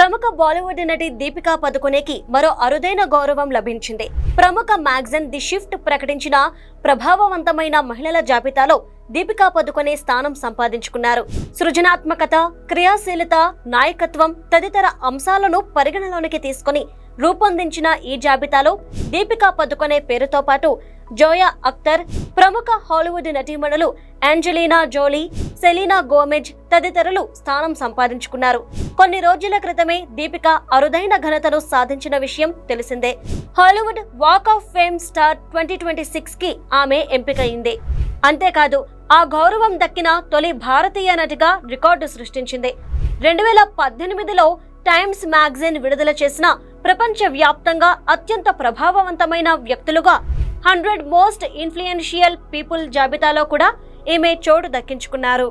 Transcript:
ప్రముఖ బాలీవుడ్ నటి దీపికా పదుకొనెకి మరో అరుదైన గౌరవం లభించింది. ప్రముఖ మ్యాగజైన్ ది షిఫ్ట్ ప్రకటించిన ప్రభావవంతమైన మహిళల జాబితాలో దీపికా పదుకొనె స్థానం సంపాదించుకున్నారు. సృజనాత్మకత, క్రియాశీలత, నాయకత్వం తదితర అంశాలను పరిగణలోనికి తీసుకుని రూపొందించిన ఈ జాబితాలో దీపికా పదుకొనె పేరుతో పాటు జోయా అఖ్తర్, ప్రముఖ హాలీవుడ్ నటీమణులు ఏంజెలీనా జోలీ, సెలీనా గోమెజ్ తదితరులు స్థానం సంపాదించుకున్నారు. కొన్ని రోజుల క్రితమే దీపిక అరుదైన ఘనతను సాధించిన విషయం తెలిసిందే. Hollywood walk of fame star 2026 కి ఆమె ఎంపికైంది. అంతేకాదు ఆ గౌరవం దక్కిన తొలి భారతీయ నటిగా రికార్డు సృష్టించింది. 2018లో టైమ్స్ మ్యాగజైన్ విడుదల చేసిన ప్రపంచ వ్యాప్తంగా అత్యంత ప్రభావవంతమైన వ్యక్తులుగా 100 మోస్ట్ ఇన్ఫ్లుయెన్షియల్ పీపుల్ జాబితాలో కూడా ఈమె చోటు దక్కించుకున్నారు.